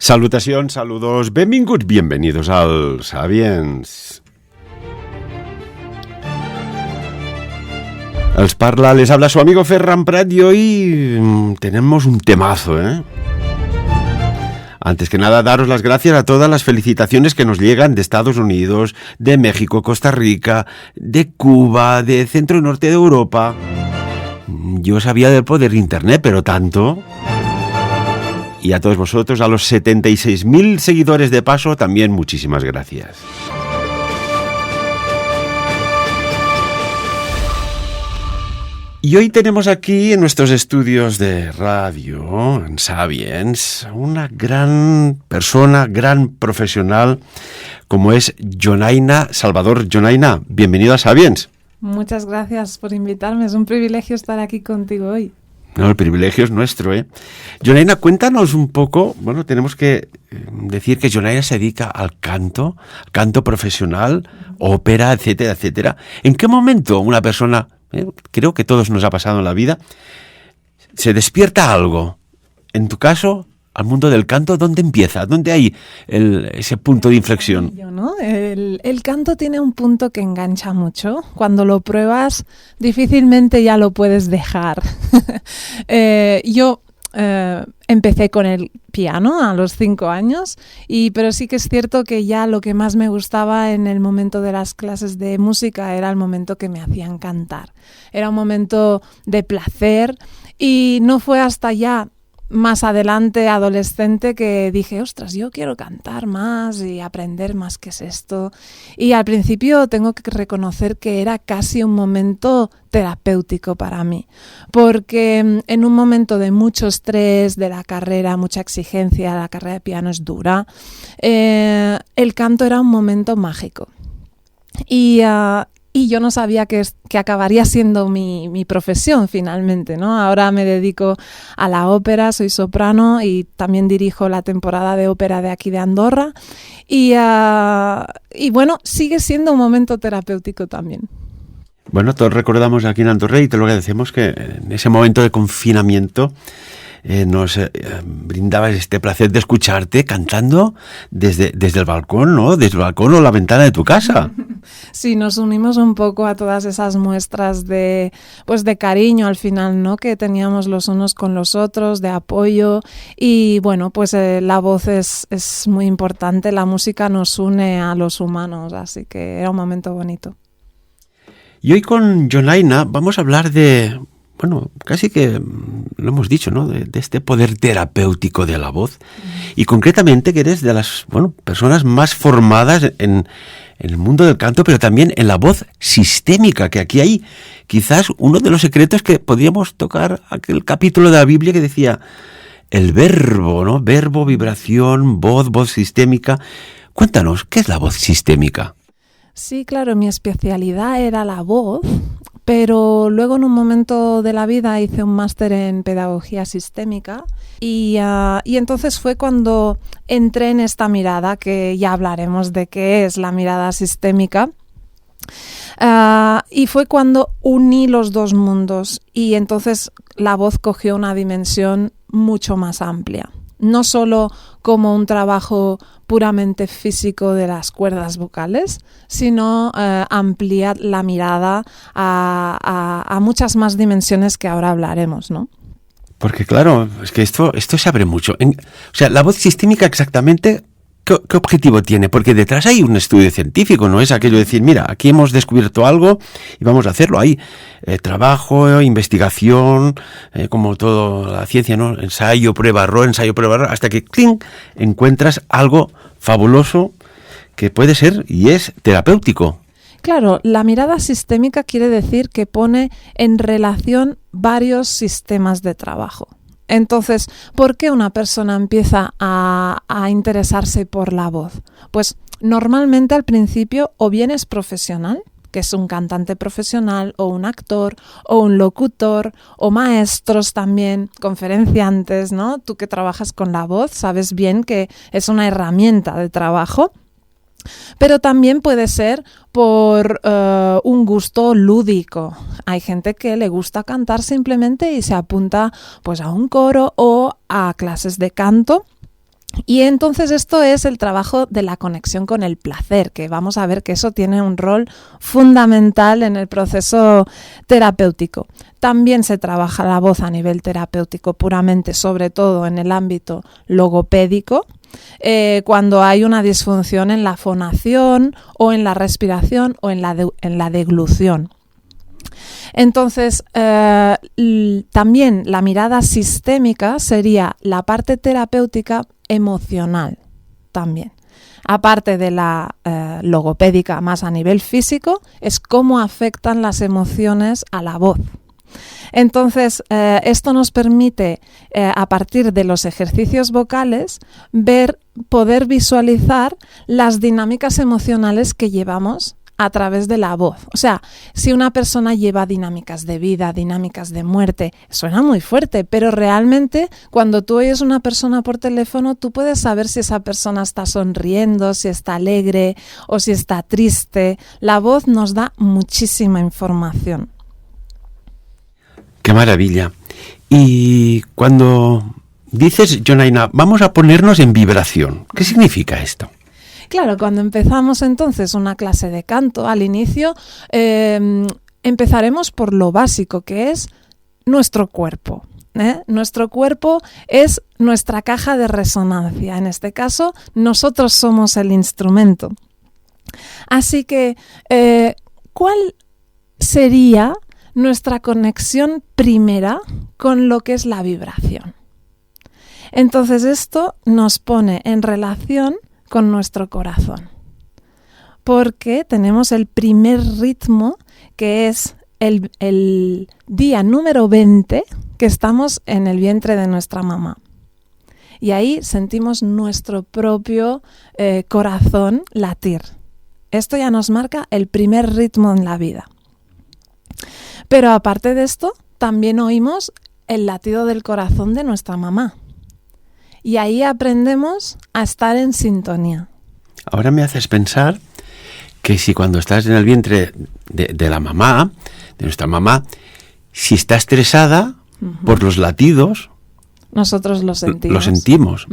Salutacions, saludos, benvinguts, bienvenidos al Sabiens. Els parla, les habla su amigo Ferran Prat y hoy tenemos un temazo, ¿eh? Antes que nada, daros las gracias a todas las felicitaciones que nos llegan de Estados Unidos, de México, Costa Rica, de Cuba, de Centro y Norte de Europa. Yo sabía del poder de Internet, pero tanto. Y a todos vosotros, a los 76.000 seguidores de paso, también muchísimas gracias. Y hoy tenemos aquí en nuestros estudios de radio, en Sabiens, una gran persona, gran profesional, como es Jonaina Salvador. Jonaina, bienvenido a Sabiens. Muchas gracias por invitarme, es un privilegio estar aquí contigo hoy. No, el privilegio es nuestro, ¿eh? Jonaina, cuéntanos un poco. Bueno, tenemos que decir que Jonaina se dedica al canto profesional, ópera, etcétera, etcétera. ¿En qué momento una persona, creo que todos nos ha pasado en la vida, se despierta algo? En tu caso, al mundo del canto, ¿dónde empieza? ¿Dónde hay ese punto de inflexión? ¿No? El canto tiene un punto que engancha mucho. Cuando lo pruebas, difícilmente ya lo puedes dejar. Yo empecé con el piano a los 5 años, pero sí que es cierto que ya lo que más me gustaba en el momento de las clases de música era el momento que me hacían cantar. Era un momento de placer y no fue hasta ya más adelante, adolescente, que dije, ostras, yo quiero cantar más y aprender más qué es esto. Y al principio tengo que reconocer que era casi un momento terapéutico para mí, porque en un momento de mucho estrés de la carrera, mucha exigencia, la carrera de piano es dura, el canto era un momento mágico. Y yo no sabía que acabaría siendo mi profesión finalmente, ¿no? Ahora me dedico a la ópera, soy soprano y también dirijo la temporada de ópera de aquí de Andorra. Y bueno, sigue siendo un momento terapéutico también. Bueno, todos recordamos aquí en Andorra y te lo agradecemos que en ese momento de confinamiento nos brindabas este placer de escucharte cantando desde el balcón, ¿no? Desde el balcón o la ventana de tu casa. Sí, nos unimos un poco a todas esas muestras de cariño al final, ¿no? Que teníamos los unos con los otros, de apoyo. Y bueno, pues la voz es muy importante, la música nos une a los humanos, así que era un momento bonito. Y hoy con Jonaina vamos a hablar de, bueno, casi que lo hemos dicho, ¿no? De este poder terapéutico de la voz. Y concretamente que eres de las, personas más formadas en el mundo del canto, pero también en la voz sistémica, que aquí hay quizás uno de los secretos que podríamos tocar, aquel capítulo de la Biblia que decía el verbo, ¿no? Verbo, vibración, voz sistémica. Cuéntanos, ¿qué es la voz sistémica? Sí, claro, mi especialidad era la voz, pero luego en un momento de la vida hice un máster en pedagogía sistémica y entonces fue cuando entré en esta mirada, que ya hablaremos de qué es la mirada sistémica, y fue cuando uní los dos mundos y entonces la voz cogió una dimensión mucho más amplia. No solo como un trabajo puramente físico de las cuerdas vocales, sino ampliar la mirada a muchas más dimensiones que ahora hablaremos, ¿no? Porque claro, es que esto se abre mucho. La voz sistémica exactamente, ¿qué objetivo tiene? Porque detrás hay un estudio científico, no es aquello de decir, mira, aquí hemos descubierto algo y vamos a hacerlo. Hay trabajo, investigación, como toda la ciencia, ¿no? Ensayo, prueba, error, hasta que ¡cling!, encuentras algo fabuloso que puede ser y es terapéutico. Claro, la mirada sistémica quiere decir que pone en relación varios sistemas de trabajo. Entonces, ¿por qué una persona empieza a interesarse por la voz? Pues normalmente al principio o bien es profesional, que es un cantante profesional, o un actor, o un locutor, o maestros también, conferenciantes, ¿no? Tú que trabajas con la voz sabes bien que es una herramienta de trabajo. Pero también puede ser por un gusto lúdico. Hay gente que le gusta cantar simplemente y se apunta pues a un coro o a clases de canto Y entonces esto es el trabajo de la conexión con el placer, que vamos a ver que eso tiene un rol fundamental en el proceso terapéutico. También se trabaja la voz a nivel terapéutico puramente, sobre todo en el ámbito logopédico, cuando hay una disfunción en la fonación o en la respiración o en la deglución. Entonces, también la mirada sistémica sería la parte terapéutica emocional también. Aparte de la logopédica más a nivel físico, es cómo afectan las emociones a la voz. Entonces, esto nos permite, a partir de los ejercicios vocales, poder visualizar las dinámicas emocionales que llevamos a través de la voz. O sea, si una persona lleva dinámicas de vida, dinámicas de muerte, suena muy fuerte, pero realmente cuando tú oyes una persona por teléfono, tú puedes saber si esa persona está sonriendo, si está alegre o si está triste. La voz nos da muchísima información. ¡Qué maravilla! Y cuando dices, Jonaina, vamos a ponernos en vibración, ¿qué significa esto? Claro, cuando empezamos entonces una clase de canto, al inicio empezaremos por lo básico, que es nuestro cuerpo. Nuestro cuerpo es nuestra caja de resonancia. En este caso, nosotros somos el instrumento. Así que, ¿cuál sería nuestra conexión primera con lo que es la vibración? Entonces, esto nos pone en relación con nuestro corazón, porque tenemos el primer ritmo, que es el día número 20 que estamos en el vientre de nuestra mamá, y ahí sentimos nuestro propio corazón latir. Esto ya nos marca el primer ritmo en la vida. Pero aparte de esto, también oímos el latido del corazón de nuestra mamá. Y ahí aprendemos a estar en sintonía. Ahora me haces pensar que si cuando estás en el vientre de la mamá, de nuestra mamá, si está estresada por los latidos, nosotros lo sentimos. Lo sentimos.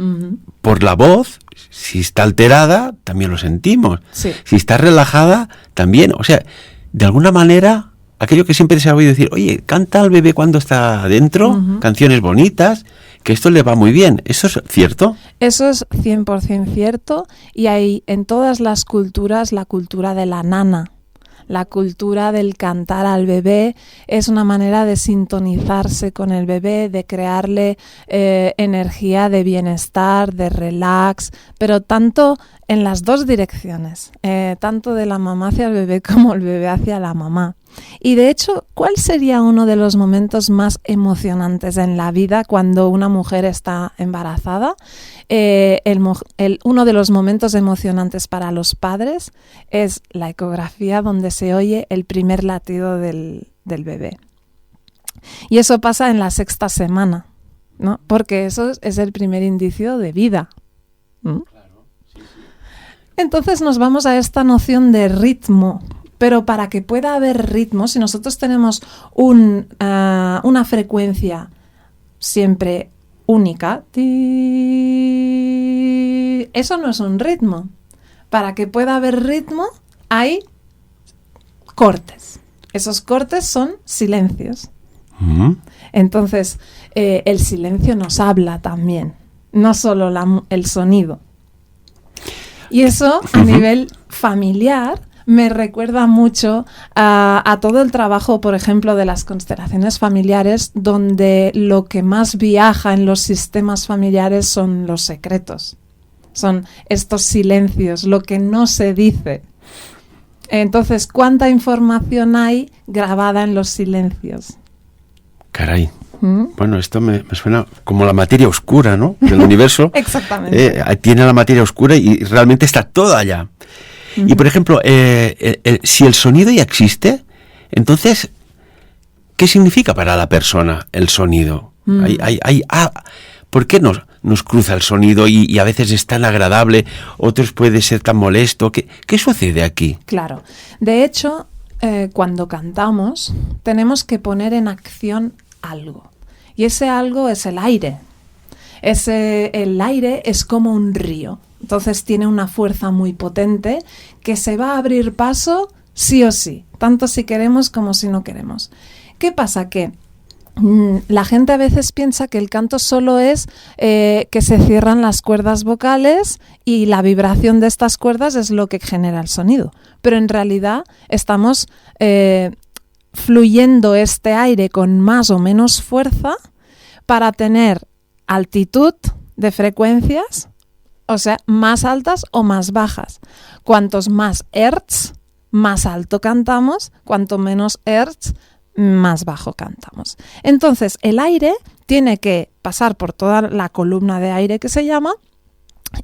Por la voz, si está alterada, también lo sentimos. Sí. Si está relajada, también. O sea, de alguna manera, aquello que siempre se ha oído decir, oye, canta al bebé cuando está adentro, canciones bonitas, que esto le va muy bien. ¿Eso es cierto? Eso es 100% cierto, y hay en todas las culturas la cultura de la nana. La cultura del cantar al bebé es una manera de sintonizarse con el bebé, de crearle energía de bienestar, de relax, pero tanto en las dos direcciones, tanto de la mamá hacia el bebé como el bebé hacia la mamá. Y de hecho, ¿cuál sería uno de los momentos más emocionantes en la vida cuando una mujer está embarazada? Uno de los momentos emocionantes para los padres es la ecografía, donde se oye el primer latido del bebé. Y eso pasa en la 6ª semana, ¿no? Porque eso es el primer indicio de vida. ¿Mm? Claro, sí. Entonces nos vamos a esta noción de ritmo. Pero para que pueda haber ritmo, si nosotros tenemos una frecuencia siempre única, eso no es un ritmo. Para que pueda haber ritmo, hay cortes. Esos cortes son silencios. Entonces, el silencio nos habla también, no solo el sonido. Y eso, a nivel familiar, me recuerda mucho a todo el trabajo, por ejemplo, de las constelaciones familiares, donde lo que más viaja en los sistemas familiares son los secretos. Son estos silencios, lo que no se dice. Entonces, ¿cuánta información hay grabada en los silencios? Caray. Bueno, esto me suena como la materia oscura, ¿no? Del universo. Exactamente. Tiene la materia oscura y realmente está todo allá. Y, por ejemplo, si el sonido ya existe, entonces, ¿qué significa para la persona el sonido? ¿Por qué nos cruza el sonido y a veces es tan agradable, otros puede ser tan molesto? ¿Qué sucede aquí? Claro. De hecho, cuando cantamos, tenemos que poner en acción algo. Y ese algo es el aire. El aire es como un río. Entonces tiene una fuerza muy potente que se va a abrir paso sí o sí, tanto si queremos como si no queremos. ¿Qué pasa? Que la gente a veces piensa que el canto solo es que se cierran las cuerdas vocales y la vibración de estas cuerdas es lo que genera el sonido. Pero en realidad estamos fluyendo este aire con más o menos fuerza para tener altitud de frecuencias, o sea, más altas o más bajas. Cuantos más hertz, más alto cantamos, cuanto menos hertz, más bajo cantamos. Entonces, el aire tiene que pasar por toda la columna de aire que se llama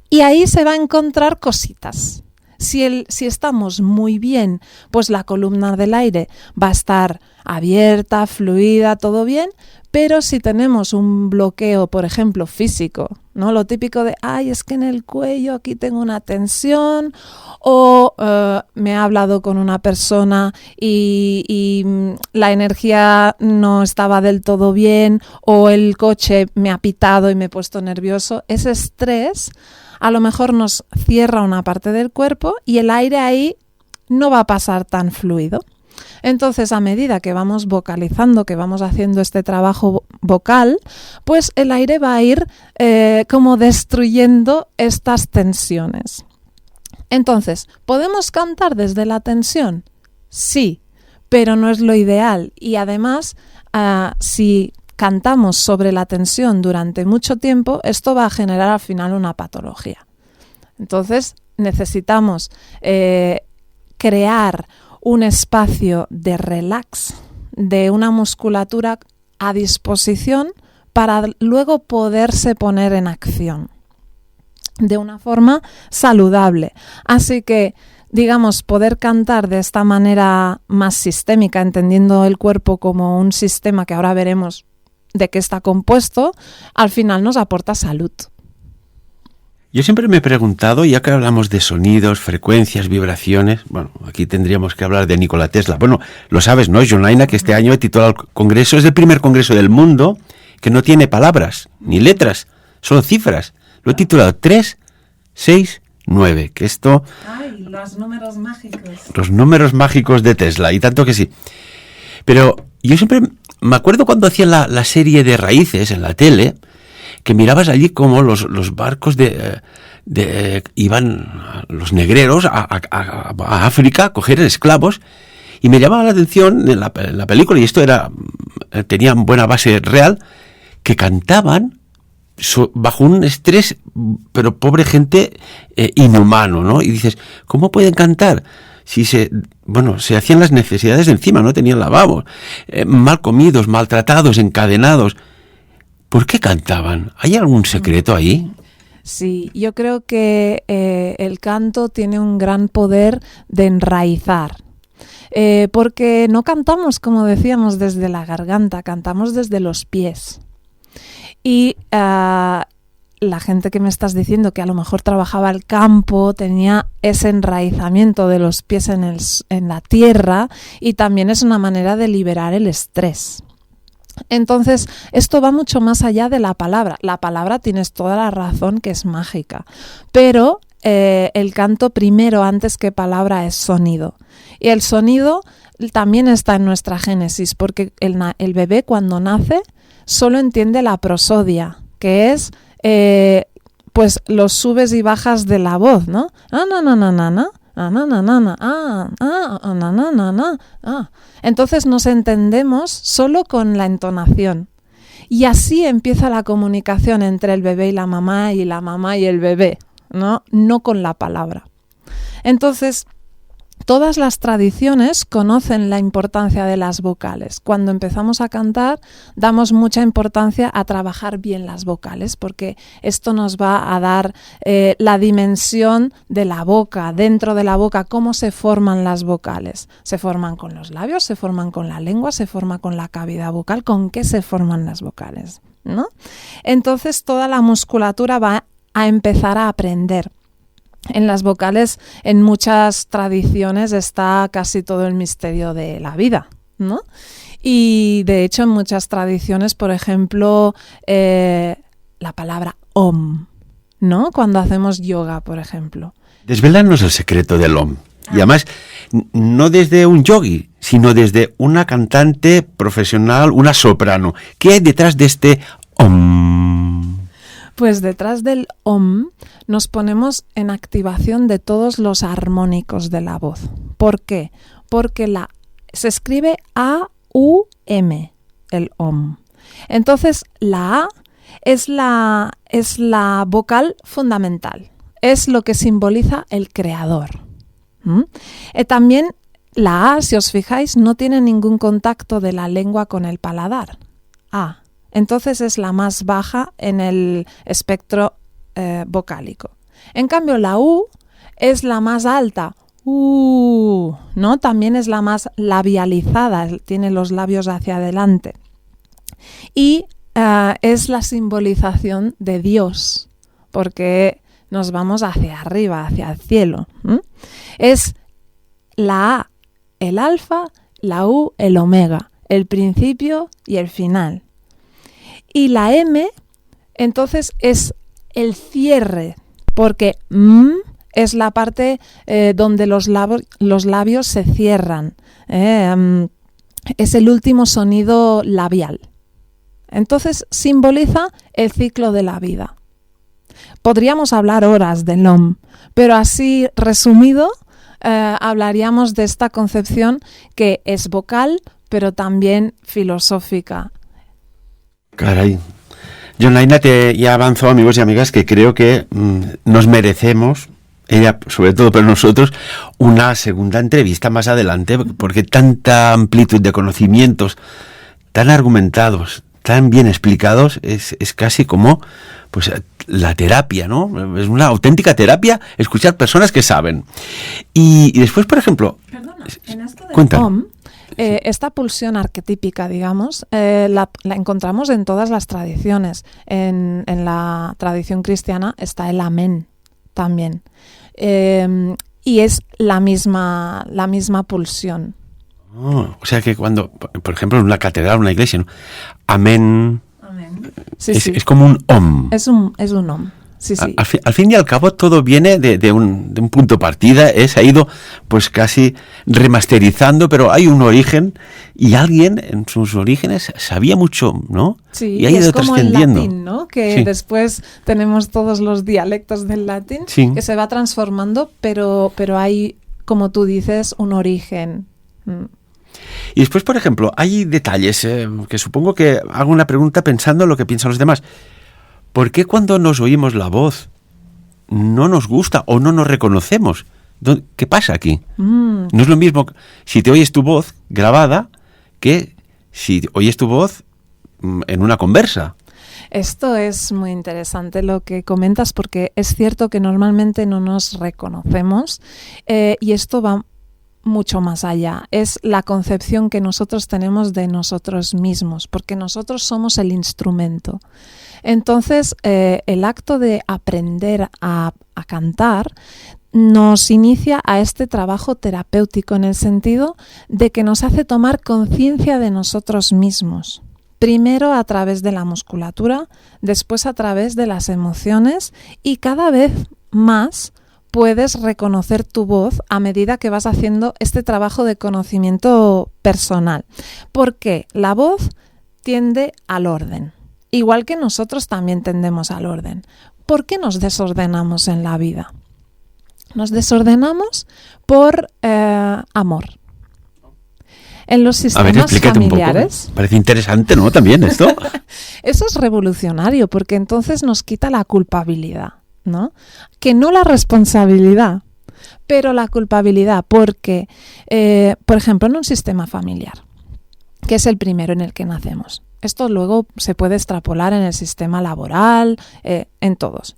y ahí se va a encontrar cositas. Si estamos muy bien, pues la columna del aire va a estar abierta, fluida, todo bien, pero si tenemos un bloqueo, por ejemplo, físico, ¿no? Lo típico de, es que en el cuello aquí tengo una tensión, o me he hablado con una persona y la energía no estaba del todo bien, o el coche me ha pitado y me he puesto nervioso, ese estrés a lo mejor nos cierra una parte del cuerpo y el aire ahí no va a pasar tan fluido. Entonces, a medida que vamos vocalizando, que vamos haciendo este trabajo vocal, pues el aire va a ir como destruyendo estas tensiones. Entonces, ¿podemos cantar desde la tensión? Sí, pero no es lo ideal. Y además, si cantamos sobre la tensión durante mucho tiempo, esto va a generar al final una patología. Entonces, necesitamos crear un espacio de relax, de una musculatura a disposición para luego poderse poner en acción de una forma saludable. Así que, digamos, poder cantar de esta manera más sistémica, entendiendo el cuerpo como un sistema que ahora veremos de qué está compuesto, al final nos aporta salud. Yo siempre me he preguntado, ya que hablamos de sonidos, frecuencias, vibraciones, bueno, aquí tendríamos que hablar de Nikola Tesla. Bueno, lo sabes, ¿no? Jonaina, que este año he titulado el congreso, es el primer congreso del mundo que no tiene palabras, ni letras, solo cifras. Lo he titulado 3, 6, 9, que esto... los números mágicos. Los números mágicos de Tesla, y tanto que sí. Pero yo siempre me acuerdo cuando hacían la serie de Raíces en la tele, que mirabas allí como los barcos iban los negreros a África a coger esclavos, y me llamaba la atención en la película, y esto tenía buena base real, que cantaban bajo un estrés, pero pobre gente, inhumano, ¿no? Y dices, ¿cómo pueden cantar? Si se hacían las necesidades de encima, no tenían lavabos, mal comidos, maltratados, encadenados. ¿Por qué cantaban? ¿Hay algún secreto ahí? Sí, yo creo que el canto tiene un gran poder de enraizar. Porque no cantamos, como decíamos, desde la garganta, cantamos desde los pies. Y la gente que me estás diciendo que a lo mejor trabajaba el campo, tenía ese enraizamiento de los pies en la tierra, y también es una manera de liberar el estrés. Entonces, esto va mucho más allá de la palabra. La palabra, tienes toda la razón, que es mágica, pero el canto primero, antes que palabra, es sonido. Y el sonido también está en nuestra génesis, porque el bebé cuando nace solo entiende la prosodia, que es pues los subes y bajas de la voz, ¿no? Entonces nos entendemos solo con la entonación. Y así empieza la comunicación entre el bebé y la mamá y el bebé, ¿no? No con la palabra. Entonces, todas las tradiciones conocen la importancia de las vocales. Cuando empezamos a cantar, damos mucha importancia a trabajar bien las vocales, porque esto nos va a dar la dimensión de la boca, dentro de la boca, cómo se forman las vocales. Se forman con los labios, se forman con la lengua, se forma con la cavidad vocal. ¿Con qué se forman las vocales? ¿No? Entonces, toda la musculatura va a empezar a aprender. En las vocales, en muchas tradiciones, está casi todo el misterio de la vida, ¿no? Y de hecho, en muchas tradiciones, por ejemplo, la palabra Om, ¿no? Cuando hacemos yoga, por ejemplo. Desvélanos el secreto del Om. Y además, no desde un yogui, sino desde una cantante profesional, una soprano. ¿Qué hay detrás de este Om? Pues detrás del Om nos ponemos en activación de todos los armónicos de la voz. ¿Por qué? Porque se escribe A-U-M, el Om. Entonces, la A es la vocal fundamental. Es lo que simboliza el creador. También la A, si os fijáis, no tiene ningún contacto de la lengua con el paladar. A. Entonces es la más baja en el espectro vocálico. En cambio, la U es la más alta. ¿No? También es la más labializada, tiene los labios hacia adelante. Y es la simbolización de Dios, porque nos vamos hacia arriba, hacia el cielo. Es la A, el alfa, la U, el omega, el principio y el final. Y la M, entonces, es el cierre, porque es la parte donde los labios se cierran. Es el último sonido labial. Entonces, simboliza el ciclo de la vida. Podríamos hablar horas del Om, pero así resumido, hablaríamos de esta concepción que es vocal, pero también filosófica. Caray. Jonaina ya avanzó, amigos y amigas, que creo que nos merecemos, ella sobre todo, pero nosotros, una segunda entrevista más adelante, porque tanta amplitud de conocimientos, tan argumentados, tan bien explicados, es casi como pues la terapia, ¿no? Es una auténtica terapia escuchar personas que saben. Y después, por ejemplo... Perdona, en esto del cuéntame. Om, esta pulsión arquetípica, digamos, la encontramos en todas las tradiciones. En la tradición cristiana está el Amén también. Y es la misma pulsión. Oh, o sea que cuando, por ejemplo, en una catedral, una iglesia, ¿no? Amén. Sí, es como un Om. Es un Om. Sí, sí. Al fin y al cabo todo viene de un punto partida, se ha ido pues casi remasterizando, pero hay un origen y alguien en sus orígenes sabía mucho, ¿no? Sí, y ha ido es como el trascendiendo. latín, ¿no? Que sí. Después tenemos todos los dialectos del latín, sí. que se va transformando, pero hay, como tú dices, un origen. Y después, por ejemplo, hay detalles que supongo que hago una pregunta pensando en lo que piensan los demás. ¿Por qué cuando nos oímos la voz no nos gusta o no nos reconocemos? ¿Qué pasa aquí? No es lo mismo si te oyes tu voz grabada que si oyes tu voz en una conversa. Esto es muy interesante lo que comentas, porque es cierto que normalmente no nos reconocemos y esto va mucho más allá. Es la concepción que nosotros tenemos de nosotros mismos, porque nosotros somos el instrumento. Entonces, el acto de aprender a cantar nos inicia a este trabajo terapéutico en el sentido de que nos hace tomar conciencia de nosotros mismos. Primero a través de la musculatura, después a través de las emociones y cada vez más puedes reconocer tu voz a medida que vas haciendo este trabajo de conocimiento personal. Porque la voz tiende al orden, igual que nosotros también tendemos al orden. ¿Por qué nos desordenamos en la vida? Nos desordenamos por amor. En los sistemas familiares. Un poco. Parece interesante, ¿no? También esto. Eso es revolucionario, porque entonces nos quita la culpabilidad, ¿no? Que no la responsabilidad, pero la culpabilidad, porque, por ejemplo, en un sistema familiar, que es el primero en el que nacemos. Esto luego se puede extrapolar en el sistema laboral, en todos.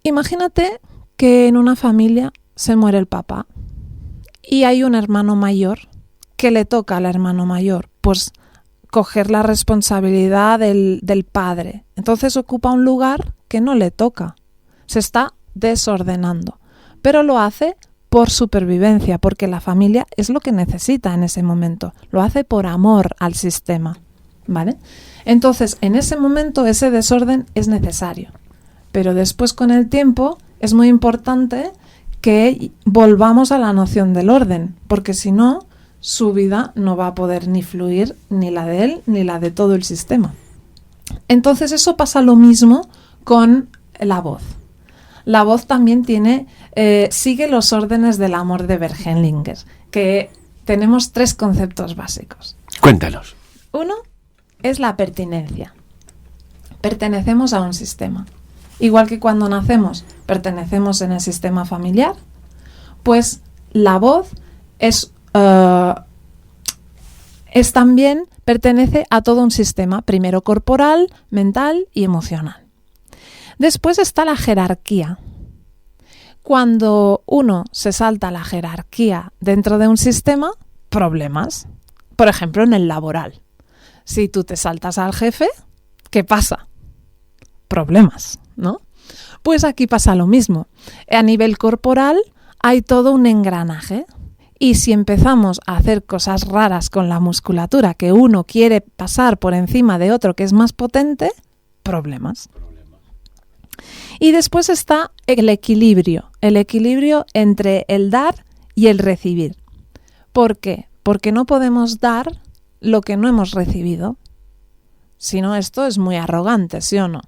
Imagínate que en una familia se muere el papá y hay un hermano mayor que le toca al hermano mayor, pues coger la responsabilidad del padre. Entonces ocupa un lugar que no le toca. Se está desordenando, pero lo hace por supervivencia, porque la familia es lo que necesita en ese momento. Lo hace por amor al sistema. ¿vale? Entonces, en ese momento, ese desorden es necesario. Pero después, con el tiempo, es muy importante que volvamos a la noción del orden, porque si no, su vida no va a poder ni fluir, ni la de él, ni la de todo el sistema. Entonces, eso pasa lo mismo con la voz. La voz también sigue los órdenes del amor de Bert Hellinger, que tenemos 3 conceptos básicos. Cuéntanos. Uno es la pertinencia. Pertenecemos a un sistema. Igual que cuando nacemos pertenecemos en el sistema familiar, pues la voz también pertenece a todo un sistema, primero corporal, mental y emocional. Después está la jerarquía. Cuando uno se salta la jerarquía dentro de un sistema, problemas. Por ejemplo, en el laboral. Si tú te saltas al jefe, ¿qué pasa? Problemas, ¿no? Pues aquí pasa lo mismo. A nivel corporal hay todo un engranaje. Y si empezamos a hacer cosas raras con la musculatura, que uno quiere pasar por encima de otro que es más potente, problemas. Y después está el equilibrio entre el dar y el recibir. ¿Por qué? Porque no podemos dar lo que no hemos recibido. Si no, esto es muy arrogante, ¿sí o no?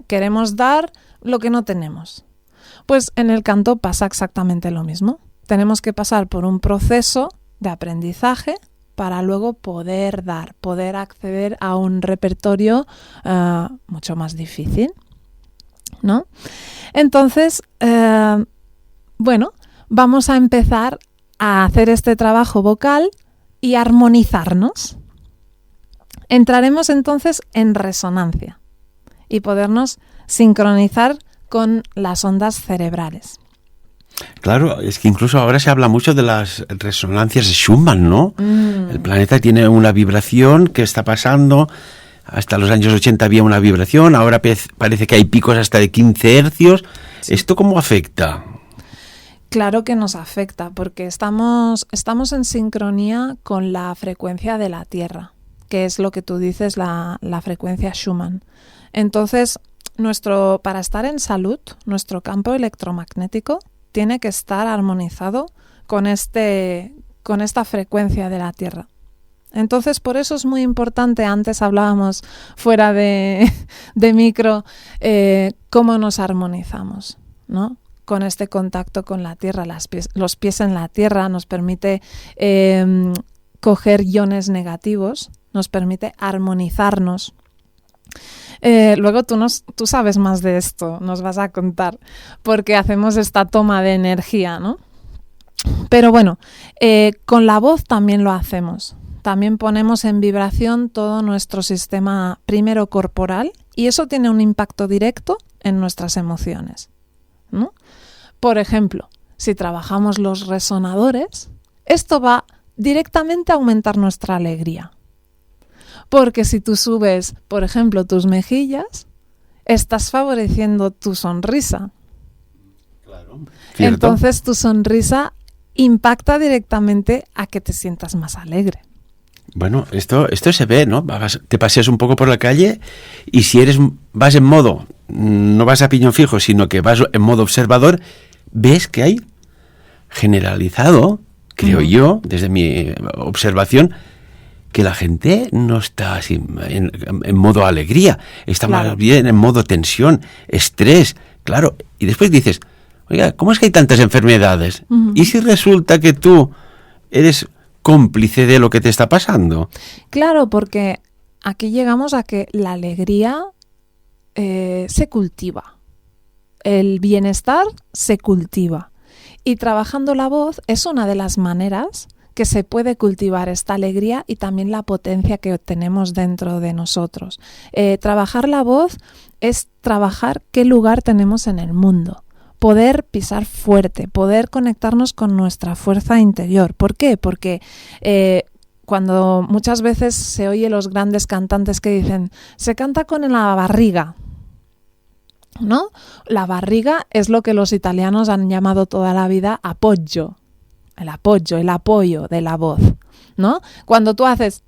Queremos dar lo que no tenemos. Pues en el canto pasa exactamente lo mismo. Tenemos que pasar por un proceso de aprendizaje para luego poder acceder a un repertorio mucho más difícil, ¿no? Entonces, vamos a empezar a hacer este trabajo vocal y armonizarnos. Entraremos entonces en resonancia y podernos sincronizar con las ondas cerebrales. Claro, es que incluso ahora se habla mucho de las resonancias de Schumann, ¿no? El planeta tiene una vibración que está pasando. Hasta los años 80 había una vibración, ahora parece que hay picos hasta de 15 hercios. Sí. ¿Esto cómo afecta? Claro que nos afecta, porque estamos en sincronía con la frecuencia de la Tierra, que es lo que tú dices, la frecuencia Schumann. Entonces, para estar en salud, nuestro campo electromagnético tiene que estar armonizado con esta frecuencia de la Tierra. Entonces, por eso es muy importante, antes hablábamos fuera de micro, cómo nos armonizamos, ¿no? Con este contacto con la Tierra, los pies en la Tierra nos permite coger iones negativos, nos permite armonizarnos. Luego tú sabes más de esto, nos vas a contar, porque hacemos esta toma de energía, ¿no? Pero bueno, con la voz también lo hacemos. También ponemos en vibración todo nuestro sistema primero corporal y eso tiene un impacto directo en nuestras emociones, ¿no? Por ejemplo, si trabajamos los resonadores, esto va directamente a aumentar nuestra alegría. Porque si tú subes, por ejemplo, tus mejillas, estás favoreciendo tu sonrisa. Claro. ¿Cierto? Entonces tu sonrisa impacta directamente a que te sientas más alegre. Bueno, esto se ve, ¿no? Te paseas un poco por la calle y si vas en modo, no vas a piñón fijo, sino que vas en modo observador, ves que hay generalizado, creo yo, desde mi observación, que la gente no está así en modo alegría, está más bien en modo tensión, estrés, claro. Y después dices, oiga, ¿cómo es que hay tantas enfermedades? ¿Y si resulta que tú eres cómplice de lo que te está pasando? Claro, porque aquí llegamos a que la alegría se cultiva, el bienestar se cultiva y trabajando la voz es una de las maneras que se puede cultivar esta alegría y también la potencia que tenemos dentro de nosotros. Trabajar la voz es trabajar qué lugar tenemos en el mundo. Poder pisar fuerte, poder conectarnos con nuestra fuerza interior. ¿Por qué? Porque cuando muchas veces se oye los grandes cantantes que dicen se canta con la barriga, ¿no? La barriga es lo que los italianos han llamado toda la vida apoyo, el apoyo de la voz, ¿no? Cuando tú haces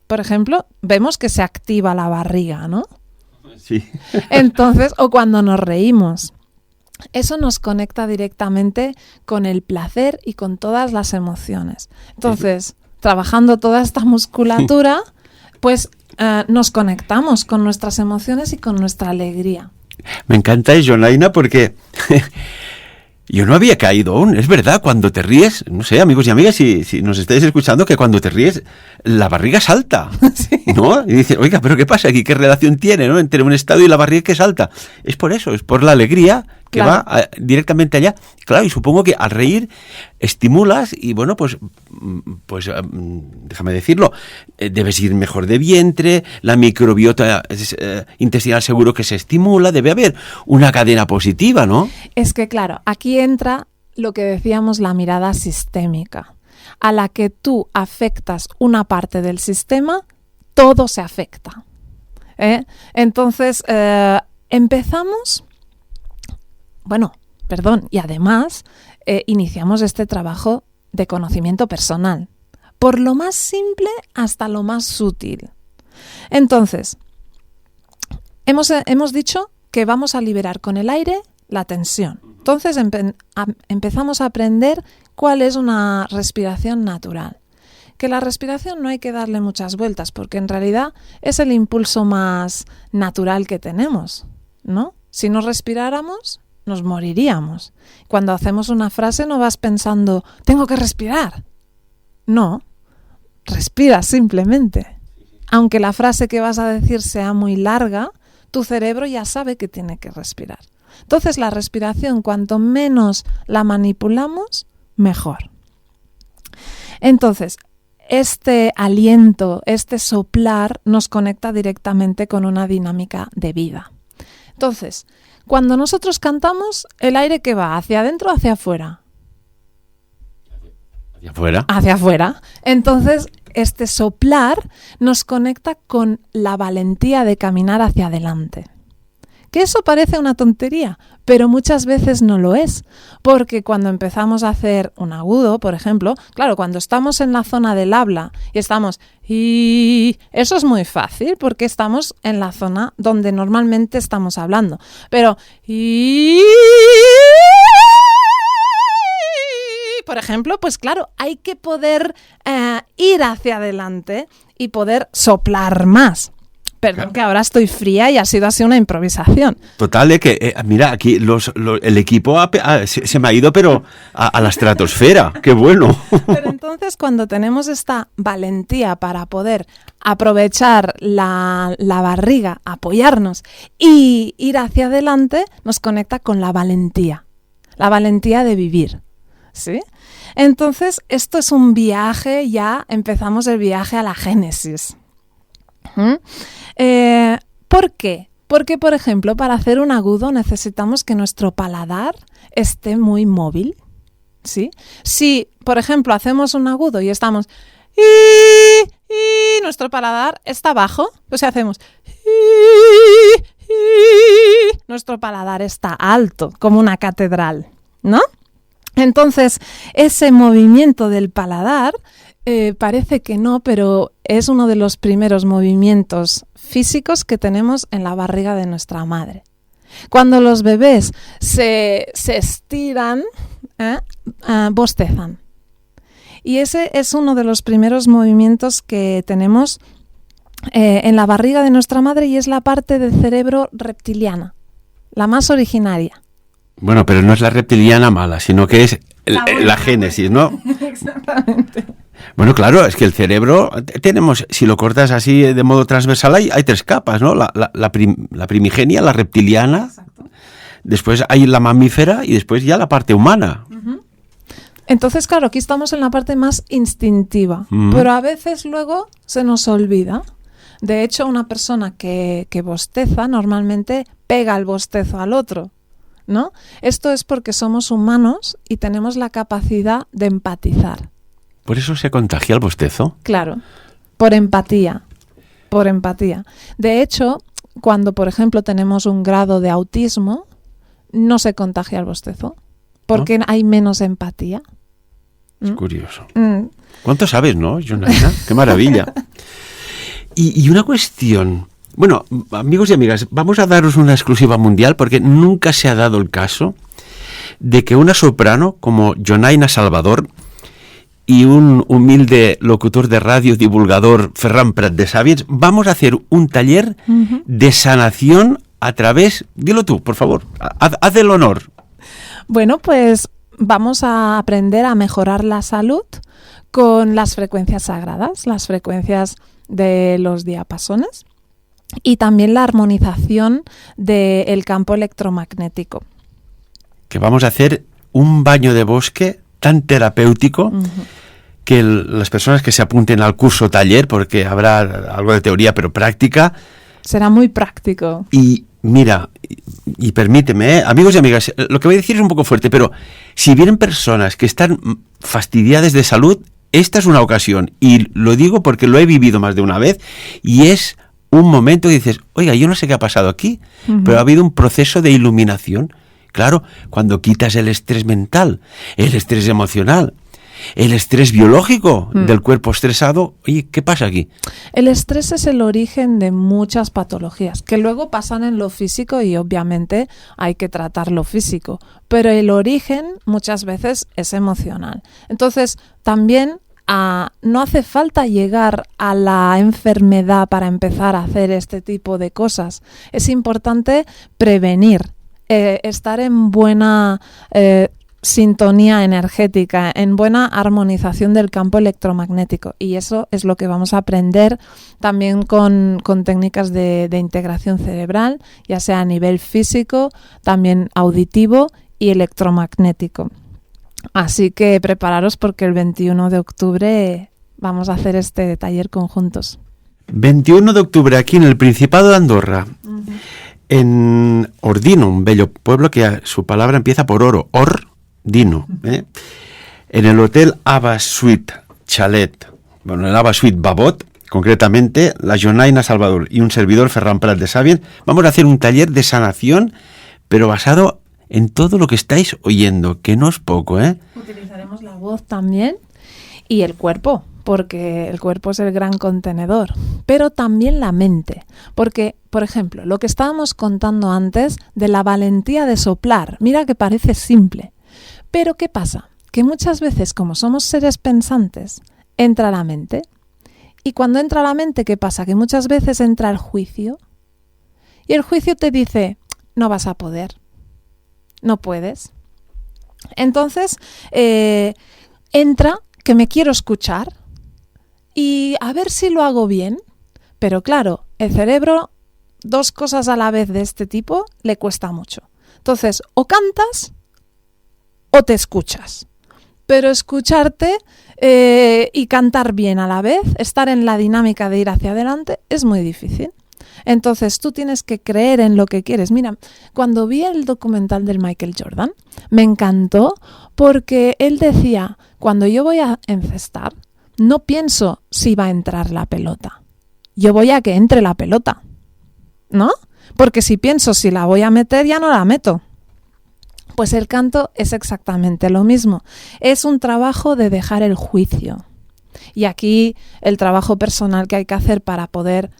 por ejemplo, vemos que se activa la barriga, ¿no? Sí. Entonces, o cuando nos reímos. Eso nos conecta directamente con el placer y con todas las emociones. Entonces, trabajando toda esta musculatura, pues nos conectamos con nuestras emociones y con nuestra alegría. Me encanta, Jonaina, porque yo no había caído aún. Es verdad, cuando te ríes, no sé, amigos y amigas, si nos estáis escuchando, que cuando te ríes, la barriga salta, sí. ¿No? Y dices, oiga, ¿pero qué pasa aquí? ¿Qué relación tiene, ¿no? Entre un estado y la barriga que salta? Es por eso, es por la alegría que claro. va directamente allá. Claro, y supongo que al reír estimulas y, bueno, pues déjame decirlo, debes ir mejor de vientre, la microbiota intestinal seguro que se estimula, debe haber una cadena positiva, ¿no? Es que, claro, aquí entra lo que decíamos, la mirada sistémica, a la que tú afectas una parte del sistema, todo se afecta. Entonces, empezamos... y además iniciamos este trabajo de conocimiento personal, por lo más simple hasta lo más sutil. Entonces, hemos dicho que vamos a liberar con el aire la tensión. Entonces empezamos a aprender cuál es una respiración natural. Que la respiración no hay que darle muchas vueltas, porque en realidad es el impulso más natural que tenemos, ¿no? Si no respiráramos, nos moriríamos. Cuando hacemos una frase no vas pensando, tengo que respirar. No, respiras simplemente. Aunque la frase que vas a decir sea muy larga, tu cerebro ya sabe que tiene que respirar. Entonces la respiración, cuanto menos la manipulamos, mejor. Entonces, este aliento, este soplar, nos conecta directamente con una dinámica de vida. Entonces, cuando nosotros cantamos, ¿el aire que va? ¿Hacia adentro o hacia afuera? ¿Hacia afuera? Hacia afuera. Entonces, este soplar nos conecta con la valentía de caminar hacia adelante. Que eso parece una tontería, pero muchas veces no lo es, porque cuando empezamos a hacer un agudo, por ejemplo, claro, cuando estamos en la zona del habla y estamos y eso es muy fácil porque estamos en la zona donde normalmente estamos hablando, pero por ejemplo, pues claro, hay que poder ir hacia adelante y poder soplar más. Perdón, que ahora estoy fría y ha sido así una improvisación. Total, que mira, aquí el equipo se me ha ido, pero a la estratosfera. ¡Qué bueno! Pero entonces, cuando tenemos esta valentía para poder aprovechar la barriga, apoyarnos y ir hacia adelante, nos conecta con la valentía de vivir, ¿sí? Entonces, esto es un viaje, ya empezamos el viaje a la génesis. ¿Por qué? Porque, por ejemplo, para hacer un agudo necesitamos que nuestro paladar esté muy móvil, ¿sí? Si, por ejemplo, hacemos un agudo y estamos y nuestro paladar está bajo, pues si hacemos nuestro paladar está alto, como una catedral, ¿no? Entonces, ese movimiento del paladar parece que no, pero es uno de los primeros movimientos físicos que tenemos en la barriga de nuestra madre. Cuando los bebés se estiran, bostezan. Y ese es uno de los primeros movimientos que tenemos en la barriga de nuestra madre y es la parte del cerebro reptiliana, la más originaria. Bueno, pero no es la reptiliana mala, sino que es la génesis, ¿no? Exactamente. Bueno, claro, es que el cerebro, tenemos, si lo cortas así de modo transversal, hay tres capas, ¿no? La primigenia, la reptiliana, exacto. Después hay la mamífera y después ya la parte humana. Uh-huh. Entonces, claro, aquí estamos en la parte más instintiva, pero a veces luego se nos olvida. De hecho, una persona que bosteza normalmente pega el bostezo al otro, ¿no? Esto es porque somos humanos y tenemos la capacidad de empatizar. ¿Por eso se contagia el bostezo? Claro, por empatía. De hecho, cuando, por ejemplo, tenemos un grado de autismo, no se contagia el bostezo, porque hay menos empatía. Es curioso. ¿Cuánto sabes, no, Jonaina? ¡Qué maravilla! Y una cuestión. Bueno, amigos y amigas, vamos a daros una exclusiva mundial porque nunca se ha dado el caso de que una soprano como Jonaina Salvador y un humilde locutor de radio, divulgador, Ferran Prat de Sàviens, vamos a hacer un taller de sanación a través... Dilo tú, por favor, haz el honor. Bueno, pues vamos a aprender a mejorar la salud con las frecuencias sagradas, las frecuencias de los diapasones y también la armonización del campo electromagnético. Que vamos a hacer un baño de bosque tan terapéutico que las personas que se apunten al curso taller, porque habrá algo de teoría pero práctica. Será muy práctico. Y mira, y permíteme, amigos y amigas, lo que voy a decir es un poco fuerte, pero si vienen personas que están fastidiadas de salud, esta es una ocasión, y lo digo porque lo he vivido más de una vez, y es un momento que dices, oiga, yo no sé qué ha pasado aquí, pero ha habido un proceso de iluminación. Claro, cuando quitas el estrés mental, el estrés emocional, el estrés biológico del cuerpo estresado, oye, ¿qué pasa aquí? El estrés es el origen de muchas patologías que luego pasan en lo físico y obviamente hay que tratar lo físico, pero el origen muchas veces es emocional. Entonces, también no hace falta llegar a la enfermedad para empezar a hacer este tipo de cosas. Es importante prevenir. Estar en buena sintonía energética, en buena armonización del campo electromagnético, y eso es lo que vamos a aprender también con técnicas de integración cerebral, ya sea a nivel físico, también auditivo y electromagnético. Así que prepararos porque el 21 de octubre vamos a hacer este taller conjuntos. 21 de octubre aquí en el Principado de Andorra. En Ordino, un bello pueblo que su palabra empieza por oro, Ordino, en el Hotel Ava Suite Chalet, bueno, el Ava Suite Babot, concretamente la Jonaina Salvador y un servidor, Ferran Prat de Sàviens, vamos a hacer un taller de sanación, pero basado en todo lo que estáis oyendo, que no es poco, Utilizaremos la voz también y el cuerpo, porque el cuerpo es el gran contenedor, pero también la mente, porque, por ejemplo, lo que estábamos contando antes de la valentía de soplar, mira que parece simple, pero ¿qué pasa? Que muchas veces, como somos seres pensantes, entra la mente, y cuando entra la mente, ¿qué pasa? Que muchas veces entra el juicio, y el juicio te dice, no vas a poder, no puedes. Entonces, entra que me quiero escuchar, y a ver si lo hago bien. Pero claro, el cerebro, dos cosas a la vez de este tipo, le cuesta mucho. Entonces, o cantas o te escuchas. Pero escucharte y cantar bien a la vez, estar en la dinámica de ir hacia adelante, es muy difícil. Entonces, tú tienes que creer en lo que quieres. Mira, cuando vi el documental del Michael Jordan, me encantó porque él decía, cuando yo voy a encestar, no pienso si va a entrar la pelota. Yo voy a que entre la pelota, ¿no? Porque si pienso si la voy a meter, ya no la meto. Pues el canto es exactamente lo mismo. Es un trabajo de dejar el juicio. Y aquí el trabajo personal que hay que hacer para poder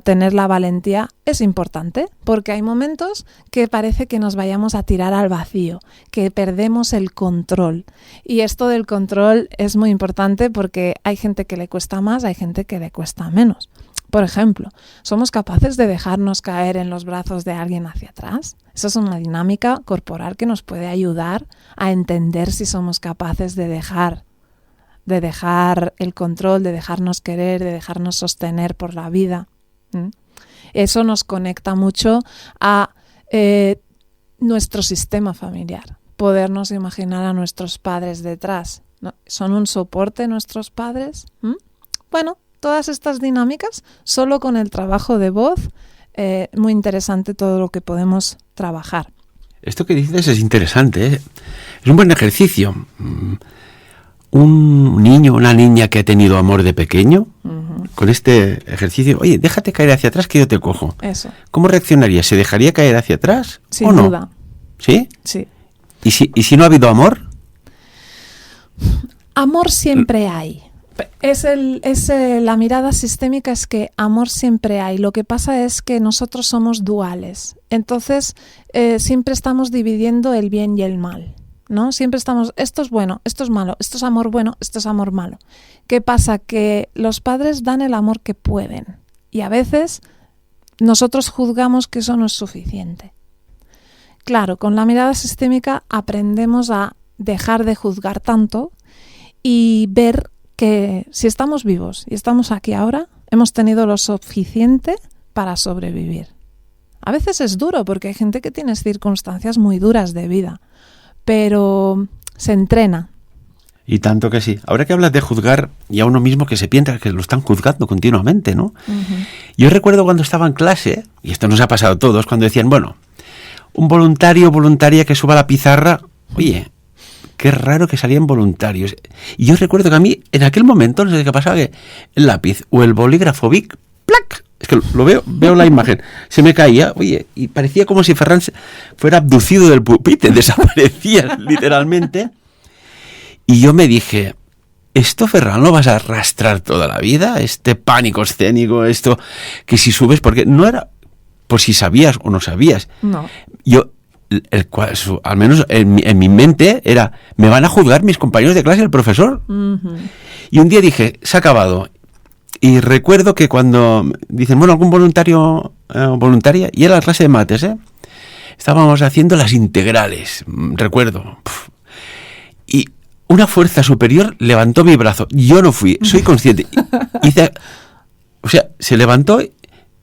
tener la valentía es importante, porque hay momentos que parece que nos vayamos a tirar al vacío, que perdemos el control. Y esto del control es muy importante porque hay gente que le cuesta más, hay gente que le cuesta menos. Por ejemplo, ¿somos capaces de dejarnos caer en los brazos de alguien hacia atrás? Esa es una dinámica corporal que nos puede ayudar a entender si somos capaces de dejar el control, de dejarnos querer, de dejarnos sostener por la vida. Eso nos conecta mucho a nuestro sistema familiar. Podernos imaginar a nuestros padres detrás, ¿no? ¿Son un soporte nuestros padres? Bueno, todas estas dinámicas, solo con el trabajo de voz, muy interesante todo lo que podemos trabajar. Esto que dices es interesante, ¿eh? Es un buen ejercicio. Un niño, una niña que ha tenido amor de pequeño, con este ejercicio, oye, déjate caer hacia atrás que yo te cojo. Eso. ¿Cómo reaccionaría? ¿Se dejaría caer hacia atrás Sin o no? duda. ¿Sí? Sí. ¿Y si no ha habido amor? Amor siempre hay. La mirada sistémica es que amor siempre hay. Lo que pasa es que nosotros somos duales. Entonces, siempre estamos dividiendo el bien y el mal, ¿no? Siempre estamos, esto es bueno, esto es malo, esto es amor bueno, esto es amor malo. ¿Qué pasa? Que los padres dan el amor que pueden y a veces nosotros juzgamos que eso no es suficiente. Claro, con la mirada sistémica aprendemos a dejar de juzgar tanto y ver que si estamos vivos y estamos aquí ahora, hemos tenido lo suficiente para sobrevivir. A veces es duro porque hay gente que tiene circunstancias muy duras de vida, pero se entrena. Y tanto que sí. Ahora que hablas de juzgar y a uno mismo que se piensa que lo están juzgando continuamente, ¿no? Uh-huh. Yo recuerdo cuando estaba en clase, y esto nos ha pasado a todos, cuando decían, bueno, un voluntario o voluntaria que suba a la pizarra, oye, qué raro que salían voluntarios. Y yo recuerdo que a mí, en aquel momento, no sé qué pasaba, que el lápiz o el bolígrafo Bic, ¡plac! Es que lo veo la imagen, se me caía, oye, y parecía como si Ferran fuera abducido del pupitre, desaparecía literalmente. Y yo me dije, ¿esto, Ferran, lo vas a arrastrar toda la vida? Este pánico escénico, esto, que si subes, porque no era por si sabías o no sabías. No. Yo... al menos en mi mente era, me van a juzgar mis compañeros de clase y el profesor. Uh-huh. Y un día dije, se ha acabado. Y recuerdo que cuando dicen, bueno, algún voluntario voluntaria, y era la clase de mates, estábamos haciendo las integrales, recuerdo. Y una fuerza superior levantó mi brazo. Yo no fui, soy consciente. O sea, se levantó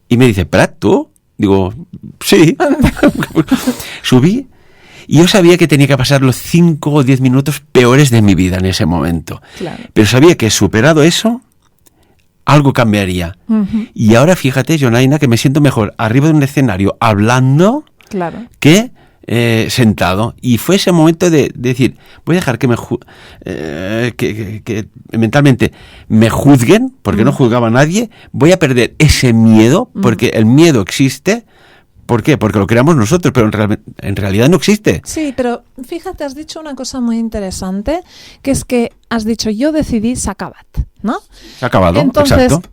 y me dice, ¿Prat, tú? Digo, sí. Subí y yo sabía que tenía que pasar los 5 o 10 minutos peores de mi vida en ese momento. Claro. Pero sabía que superado eso, algo cambiaría. Uh-huh. Y ahora fíjate, Jonaina, que me siento mejor arriba de un escenario hablando, claro, que sentado. Y fue ese momento de decir, voy a dejar que que mentalmente me juzguen, porque no juzgaba a nadie, voy a perder ese miedo, porque el miedo existe. ¿Por qué? Porque lo creamos nosotros, pero en realidad no existe. Sí, pero fíjate, has dicho una cosa muy interesante, que es que has dicho, yo decidí s'acabat, ¿no? Se ha acabado, entonces, exacto.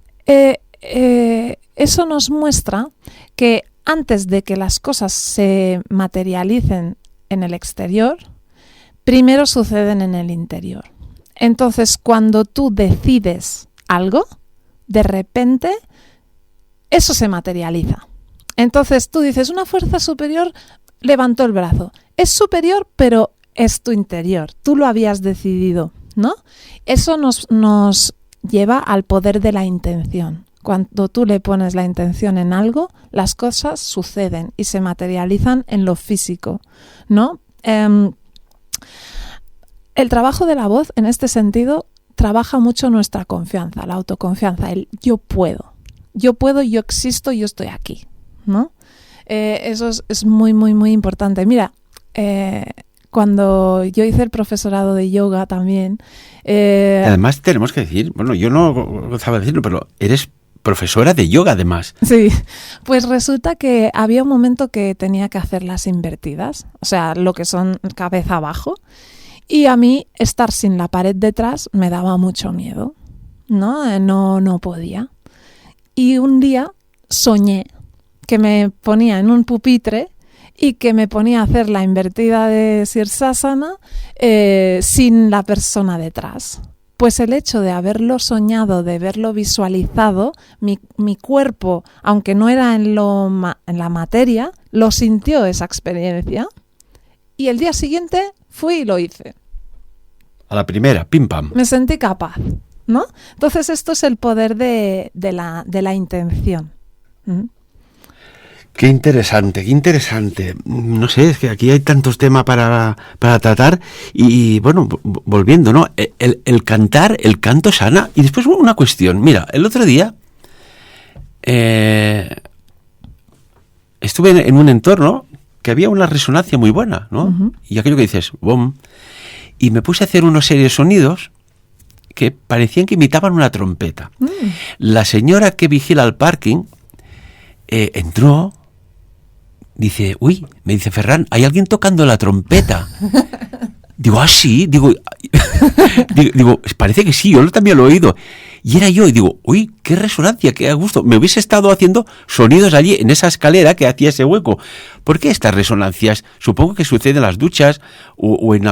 Eso nos muestra que antes de que las cosas se materialicen en el exterior, primero suceden en el interior. Entonces, cuando tú decides algo, de repente, eso se materializa. Entonces, tú dices, una fuerza superior levantó el brazo. Es superior, pero es tu interior. Tú lo habías decidido, ¿no? Eso nos lleva al poder de la intención. Cuando tú le pones la intención en algo, las cosas suceden y se materializan en lo físico, ¿no? El trabajo de la voz, en este sentido, trabaja mucho nuestra confianza, la autoconfianza, el yo puedo, yo existo, yo estoy aquí, ¿no? Eso es muy, muy, muy importante. Mira, cuando yo hice el profesorado de yoga también... Además tenemos que decir, bueno, yo no gozaba de decirlo, pero eres profesora de yoga además. Sí, pues resulta que había un momento que tenía que hacer las invertidas, o sea, lo que son cabeza abajo, y a mí estar sin la pared detrás me daba mucho miedo, ¿no? No podía. Y un día soñé que me ponía en un pupitre y que me ponía a hacer la invertida de Sirsasana sin la persona detrás. Pues el hecho de haberlo soñado, de haberlo visualizado, mi cuerpo, aunque no era en la materia, lo sintió esa experiencia. Y el día siguiente fui y lo hice. A la primera, pim pam. Me sentí capaz, ¿no? Entonces esto es el poder de la intención. ¿Mm? Qué interesante, qué interesante. No sé, es que aquí hay tantos temas para tratar y bueno, volviendo, ¿no? El cantar, el canto sana. Y después una cuestión. Mira, el otro día estuve en un entorno que había una resonancia muy buena, ¿no? Uh-huh. Y aquello que dices, bom. Y me puse a hacer una serie de sonidos que parecían que imitaban una trompeta. La señora que vigila el parking entró. Dice, uy, me dice Ferran, hay alguien tocando la trompeta. Digo, sí, digo, parece que sí, yo también lo he oído. Y era yo, y digo, uy, qué resonancia, qué a gusto. Me hubiese estado haciendo sonidos allí en esa escalera que hacía ese hueco. ¿Por qué estas resonancias? Supongo que sucede en las duchas o en